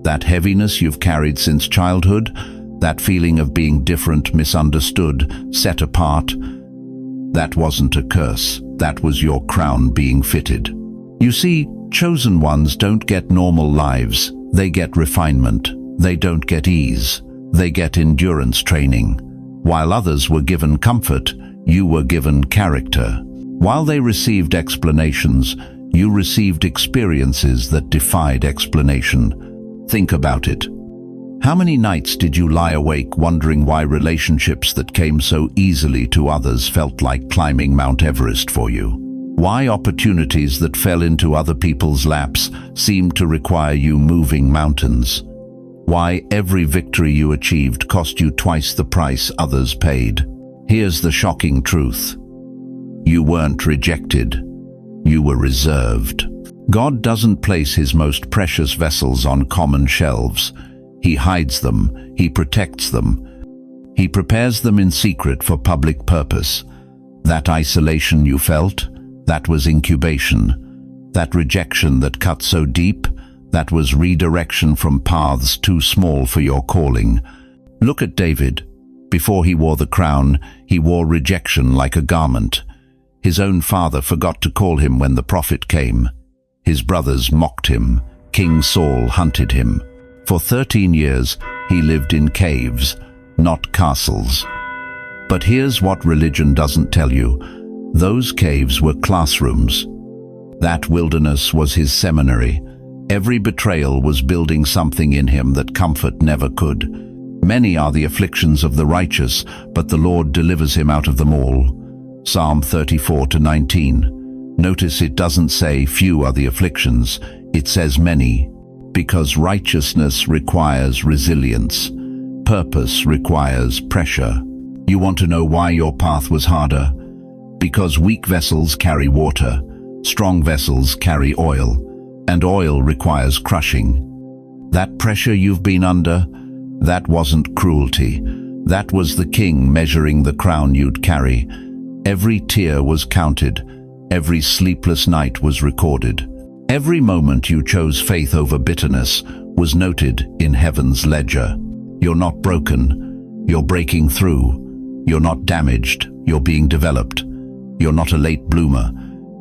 S1: That heaviness you've carried since childhood, that feeling of being different, misunderstood, set apart, that wasn't a curse. That was your crown being fitted. You see, chosen ones don't get normal lives. They get refinement. They don't get ease. They get endurance training. While others were given comfort, you were given character. While they received explanations, you received experiences that defied explanation. Think about it. How many nights did you lie awake wondering why relationships that came so easily to others felt like climbing Mount Everest for you? Why opportunities that fell into other people's laps seemed to require you moving mountains? Why every victory you achieved cost you twice the price others paid? Here's the shocking truth. You weren't rejected. You were reserved. God doesn't place his most precious vessels on common shelves. He hides them. He protects them. He prepares them in secret for public purpose. That isolation you felt, that was incubation. That rejection that cut so deep, that was redirection from paths too small for your calling. Look at David. Before he wore the crown, he wore rejection like a garment. His own father forgot to call him when the prophet came. His brothers mocked him. King Saul hunted him. For 13 years, he lived in caves, not castles. But here's what religion doesn't tell you. Those caves were classrooms. That wilderness was his seminary. Every betrayal was building something in him that comfort never could. Many are the afflictions of the righteous, but the Lord delivers him out of them all. Psalm 34-19. Notice it doesn't say few are the afflictions, it says many. Because righteousness requires resilience. Purpose requires pressure. You want to know why your path was harder? Because weak vessels carry water, strong vessels carry oil, and oil requires crushing. That pressure you've been under, that wasn't cruelty. That was the King measuring the crown you'd carry. Every tear was counted. Every sleepless night was recorded. Every moment you chose faith over bitterness was noted in heaven's ledger. You're not broken. You're breaking through. You're not damaged. You're being developed. You're not a late bloomer.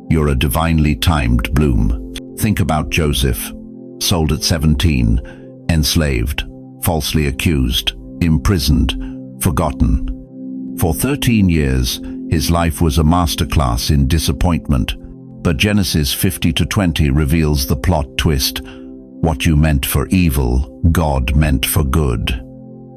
S1: You're a divinely timed bloom. Think about Joseph, sold at 17, enslaved, falsely accused, imprisoned, forgotten. For 13 years, his life was a masterclass in disappointment. But Genesis 50-20 reveals the plot twist. What you meant for evil, God meant for good.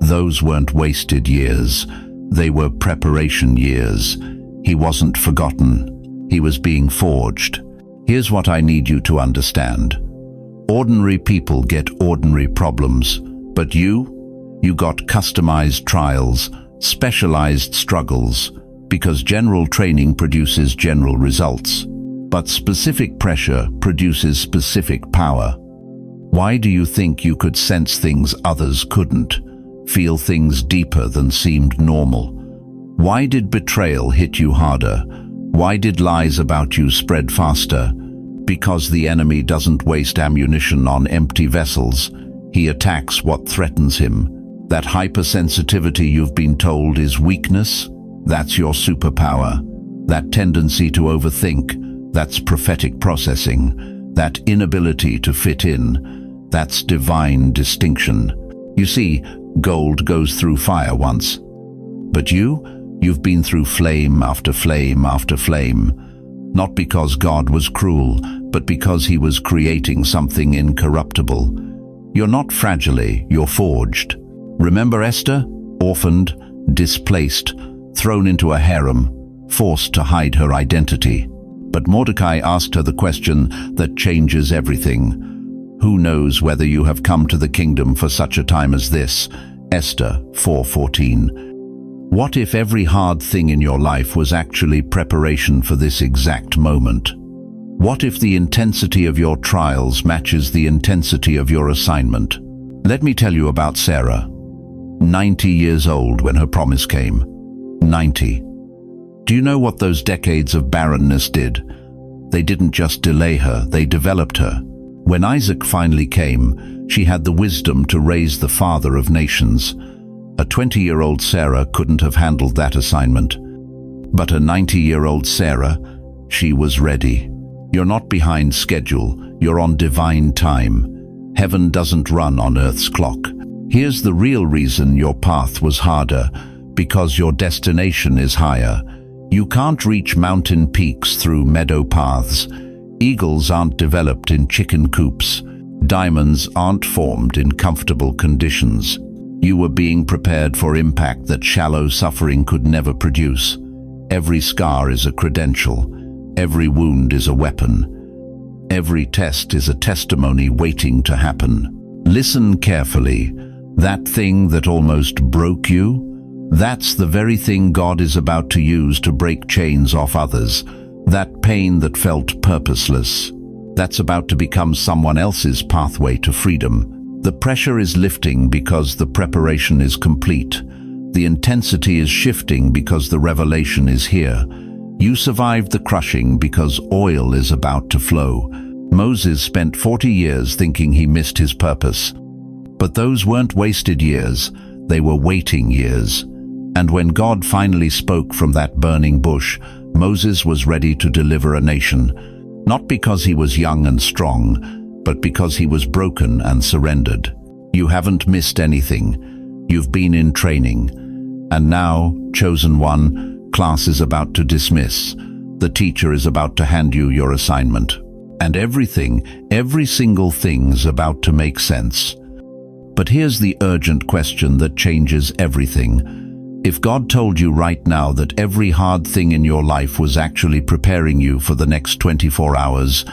S1: Those weren't wasted years. They were preparation years. He wasn't forgotten. He was being forged. Here's what I need you to understand. Ordinary people get ordinary problems, but you got customized trials, specialized struggles, because general training produces general results. But specific pressure produces specific power. Why do you think you could sense things others couldn't? Feel things deeper than seemed normal? Why did betrayal hit you harder? Why did lies about you spread faster? Because the enemy doesn't waste ammunition on empty vessels. He attacks what threatens him. That hypersensitivity you've been told is weakness, that's your superpower. That tendency to overthink, that's prophetic processing. That inability to fit in, that's divine distinction. You see, gold goes through fire once. But you've been through flame after flame after flame. Not because God was cruel, but because he was creating something incorruptible. You're not fragile, you're forged. Remember Esther? Orphaned, displaced, thrown into a harem, forced to hide her identity. But Mordecai asked her the question that changes everything. Who knows whether you have come to the kingdom for such a time as this? Esther 4:14. What if every hard thing in your life was actually preparation for this exact moment? What if the intensity of your trials matches the intensity of your assignment? Let me tell you about Sarah. 90 years old when her promise came. 90. Do you know what those decades of barrenness did? They didn't just delay her, they developed her. When Isaac finally came, she had the wisdom to raise the father of nations. A 20-year-old Sarah couldn't have handled that assignment. But a 90-year-old Sarah, she was ready. You're not behind schedule, you're on divine time. Heaven doesn't run on Earth's clock. Here's the real reason your path was harder, because your destination is higher. You can't reach mountain peaks through meadow paths. Eagles aren't developed in chicken coops. Diamonds aren't formed in comfortable conditions. You were being prepared for impact that shallow suffering could never produce. Every scar is a credential. Every wound is a weapon. Every test is a testimony waiting to happen. Listen carefully. That thing that almost broke you, that's the very thing God is about to use to break chains off others. That pain that felt purposeless, that's about to become someone else's pathway to freedom. The pressure is lifting because the preparation is complete. The intensity is shifting because the revelation is here. You survived the crushing because oil is about to flow. Moses spent 40 years thinking he missed his purpose. But those weren't wasted years, they were waiting years. And when God finally spoke from that burning bush, Moses was ready to deliver a nation. Not because he was young and strong, but because he was broken and surrendered. You haven't missed anything. You've been in training. And now, chosen one, class is about to dismiss. The teacher is about to hand you your assignment. And every single thing's about to make sense. But here's the urgent question that changes everything. If God told you right now that every hard thing in your life was actually preparing you for the next 24 hours,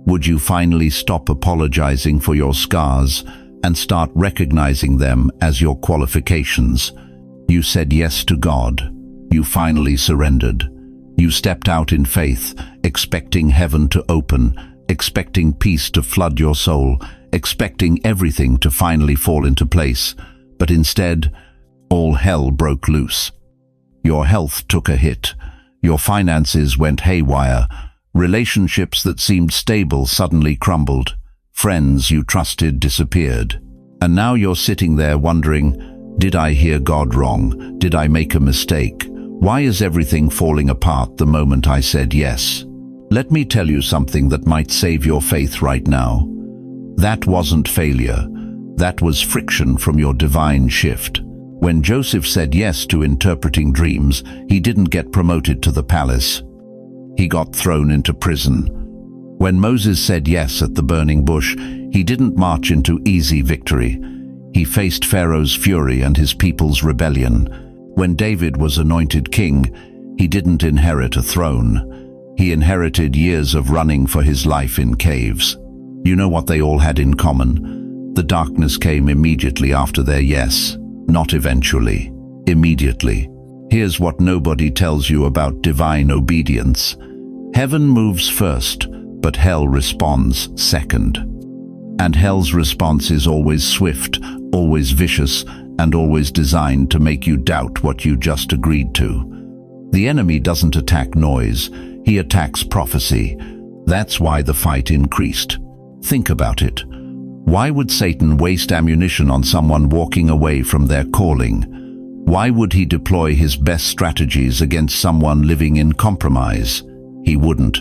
S1: would you finally stop apologizing for your scars and start recognizing them as your qualifications? You said yes to God. You finally surrendered. You stepped out in faith, expecting heaven to open, expecting peace to flood your soul, expecting everything to finally fall into place. But instead, all hell broke loose. Your health took a hit. Your finances went haywire. Relationships that seemed stable suddenly crumbled. Friends you trusted disappeared. And now you're sitting there wondering, did I hear God wrong? Did I make a mistake? Why is everything falling apart the moment I said yes? Let me tell you something that might save your faith right now. That wasn't failure. That was friction from your divine shift. When Joseph said yes to interpreting dreams, he didn't get promoted to the palace. He got thrown into prison. When Moses said yes at the burning bush, he didn't march into easy victory. He faced Pharaoh's fury and his people's rebellion. When David was anointed king, he didn't inherit a throne. He inherited years of running for his life in caves. You know what they all had in common? The darkness came immediately after their yes. Not eventually. Immediately. Here's what nobody tells you about divine obedience. Heaven moves first, but hell responds second. And hell's response is always swift, always vicious, and always designed to make you doubt what you just agreed to. The enemy doesn't attack noise, he attacks prophecy. That's why the fight increased. Think about it. Why would Satan waste ammunition on someone walking away from their calling? Why would he deploy his best strategies against someone living in compromise? He wouldn't.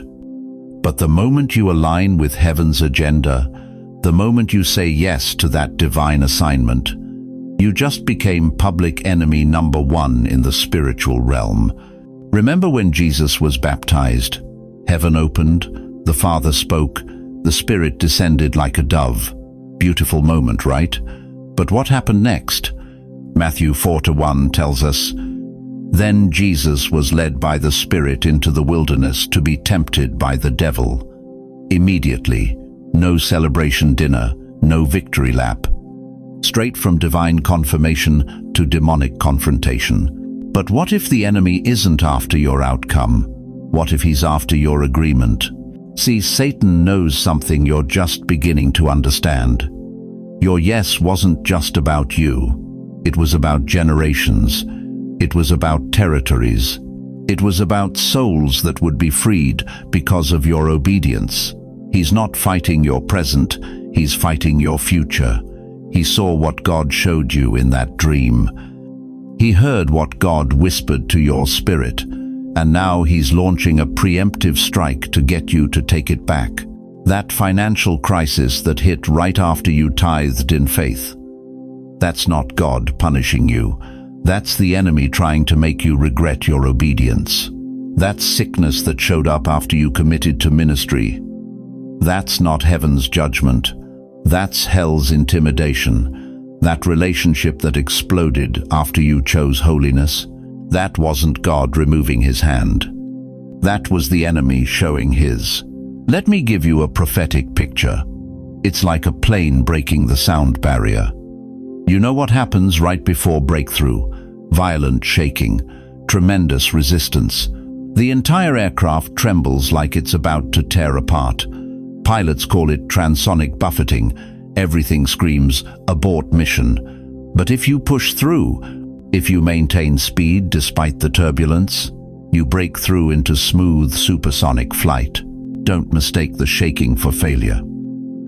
S1: But the moment you align with heaven's agenda, the moment you say yes to that divine assignment, you just became public enemy number one in the spiritual realm. Remember when Jesus was baptized? Heaven opened, the Father spoke, the Spirit descended like a dove. Beautiful moment, right? But what happened next? Matthew 4:1 tells us, "Then Jesus was led by the Spirit into the wilderness to be tempted by the devil." Immediately, no celebration dinner, no victory lap. Straight from divine confirmation to demonic confrontation. But what if the enemy isn't after your outcome? What if he's after your agreement? See, Satan knows something you're just beginning to understand. Your yes wasn't just about you. It was about generations. It was about territories. It was about souls that would be freed because of your obedience. He's not fighting your present, he's fighting your future. He saw what God showed you in that dream. He heard what God whispered to your spirit, and now he's launching a preemptive strike to get you to take it back. That financial crisis that hit right after you tithed in faith. That's not God punishing you. That's the enemy trying to make you regret your obedience. That's sickness that showed up after you committed to ministry. That's not heaven's judgment. That's hell's intimidation. That relationship that exploded after you chose holiness. That wasn't God removing his hand. That was the enemy showing his. Let me give you a prophetic picture. It's like a plane breaking the sound barrier. You know what happens right before breakthrough? Violent shaking, tremendous resistance. The entire aircraft trembles like it's about to tear apart. Pilots call it transonic buffeting. Everything screams, abort mission. But if you push through, if you maintain speed despite the turbulence, you break through into smooth supersonic flight. Don't mistake the shaking for failure.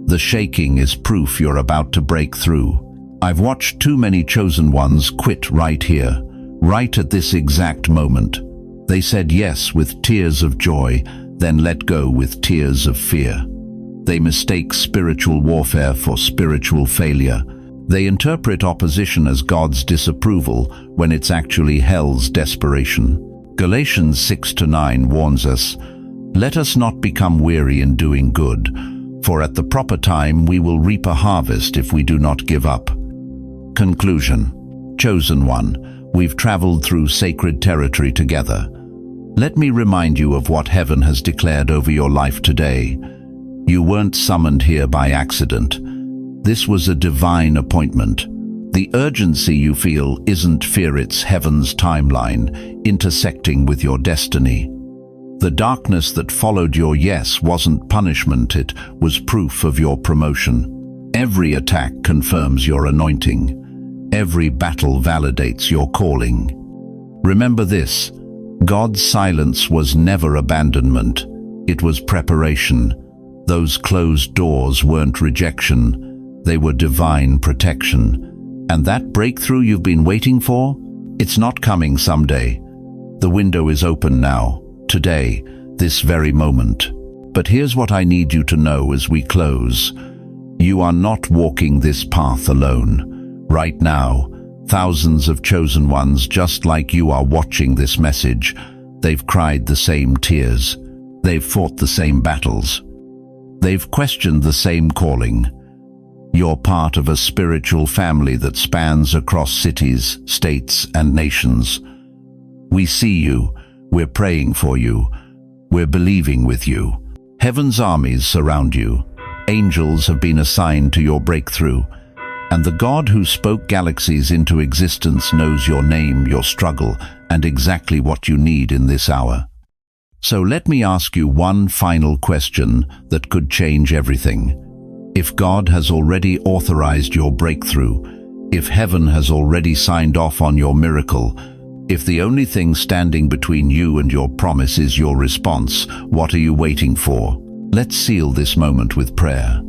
S1: The shaking is proof you're about to break through. I've watched too many chosen ones quit right here, right at this exact moment. They said yes with tears of joy, then let go with tears of fear. They mistake spiritual warfare for spiritual failure. They interpret opposition as God's disapproval when it's actually hell's desperation. Galatians 6-9 warns us, "Let us not become weary in doing good, for at the proper time we will reap a harvest if we do not give up." Conclusion. Chosen one, we've traveled through sacred territory together. Let me remind you of what heaven has declared over your life today. You weren't summoned here by accident. This was a divine appointment. The urgency you feel isn't fear, it's heaven's timeline, intersecting with your destiny. The darkness that followed your yes wasn't punishment, it was proof of your promotion. Every attack confirms your anointing. Every battle validates your calling. Remember this, God's silence was never abandonment, it was preparation. Those closed doors weren't rejection, they were divine protection. And that breakthrough you've been waiting for? It's not coming someday. The window is open now, today, this very moment. But here's what I need you to know as we close. You are not walking this path alone. Right now, thousands of chosen ones just like you are watching this message. They've cried the same tears. They've fought the same battles. They've questioned the same calling. You're part of a spiritual family that spans across cities, states, and nations. We see you, we're praying for you, we're believing with you. Heaven's armies surround you. Angels have been assigned to your breakthrough. And the God who spoke galaxies into existence knows your name, your struggle, and exactly what you need in this hour. So let me ask you one final question that could change everything. If God has already authorized your breakthrough, if heaven has already signed off on your miracle, if the only thing standing between you and your promise is your response, what are you waiting for? Let's seal this moment with prayer.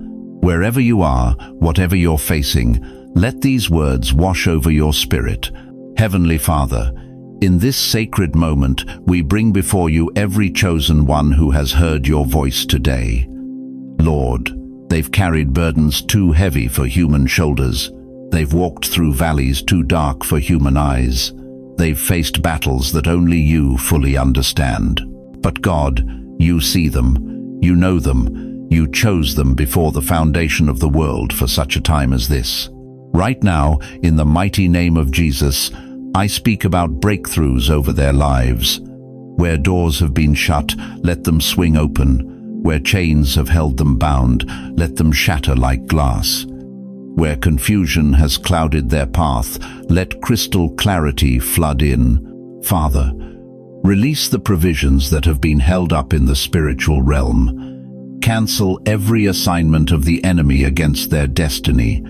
S1: Wherever you are, whatever you're facing, let these words wash over your spirit. Heavenly Father, In this sacred moment, we bring before you every chosen one who has heard your voice today. Lord, they've carried burdens too heavy for human shoulders. They've walked through valleys too dark for human eyes. They've faced battles that only you fully understand. But God, you see them, you know them, you chose them before the foundation of the world for such a time as this. Right now, in the mighty name of Jesus, I speak about breakthroughs over their lives. Where doors have been shut, let them swing open. Where chains have held them bound, let them shatter like glass. Where confusion has clouded their path, let crystal clarity flood in. Father, release the provisions that have been held up in the spiritual realm. Cancel every assignment of the enemy against their destiny.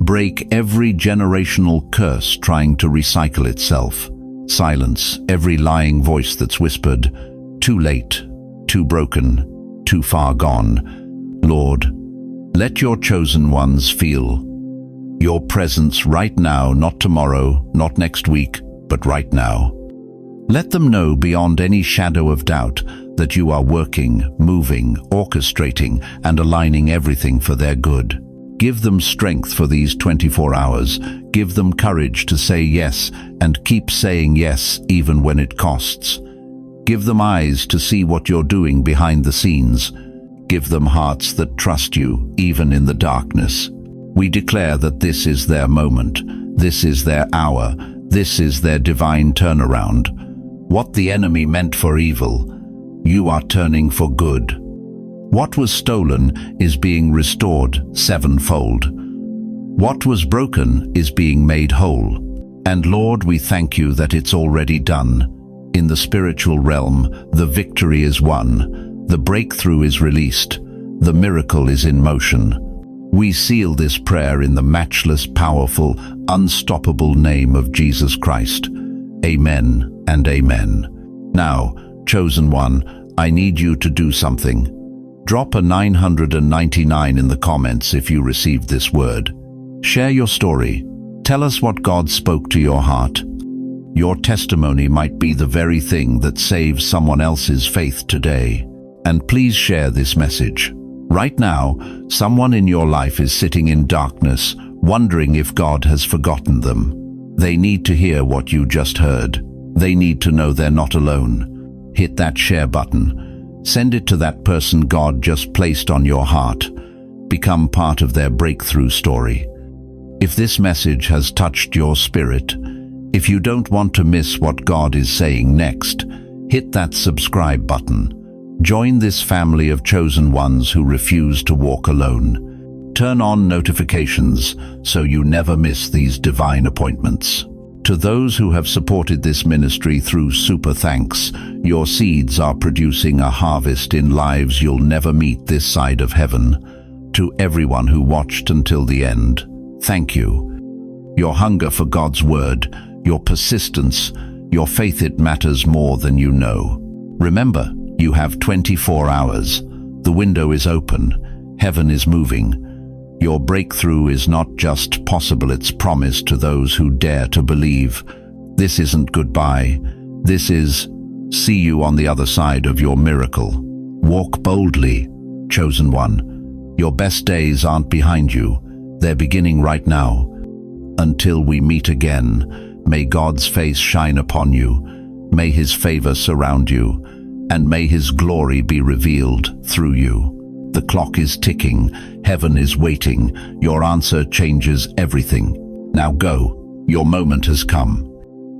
S1: Break every generational curse trying to recycle itself. Silence every lying voice that's whispered, "Too late, too broken, too far gone." Lord, let your chosen ones feel your presence right now, not tomorrow, not next week, but right now. Let them know beyond any shadow of doubt that you are working, moving, orchestrating, and aligning everything for their good. Give them strength for these 24 hours. Give them courage to say yes and keep saying yes even when it costs. Give them eyes to see what you're doing behind the scenes. Give them hearts that trust you even in the darkness. We declare that this is their moment, this is their hour, this is their divine turnaround. What the enemy meant for evil, you are turning for good. What was stolen is being restored sevenfold. What was broken is being made whole. And Lord, we thank you that it's already done. In the spiritual realm, the victory is won, the breakthrough is released, the miracle is in motion. We seal this prayer in the matchless, powerful, unstoppable name of Jesus Christ. Amen and amen. Now, chosen one, I need you to do something. Drop a 999 in the comments if you received this word. Share your story. Tell us what God spoke to your heart. Your testimony might be the very thing that saves someone else's faith today. And please share this message. Right now, someone in your life is sitting in darkness, wondering if God has forgotten them. They need to hear what you just heard. They need to know they're not alone. Hit that share button. Send it to that person God just placed on your heart. Become part of their breakthrough story. If this message has touched your spirit, if you don't want to miss what God is saying next, hit that subscribe button. Join this family of chosen ones who refuse to walk alone. Turn on notifications so you never miss these divine appointments. To those who have supported this ministry through super thanks, your seeds are producing a harvest in lives you'll never meet this side of heaven. To everyone who watched until the end, thank you. Your hunger for God's word, your persistence, your faith, it matters more than you know. Remember, you have 24 hours. The window is open. Heaven is moving. Your breakthrough is not just possible, it's promised to those who dare to believe. This isn't goodbye. This is see you on the other side of your miracle. Walk boldly, chosen one. Your best days aren't behind you. They're beginning right now. Until we meet again, may God's face shine upon you. May his favor surround you. And may his glory be revealed through you. The clock is ticking. Heaven is waiting. Your answer changes everything. Now go. Your moment has come.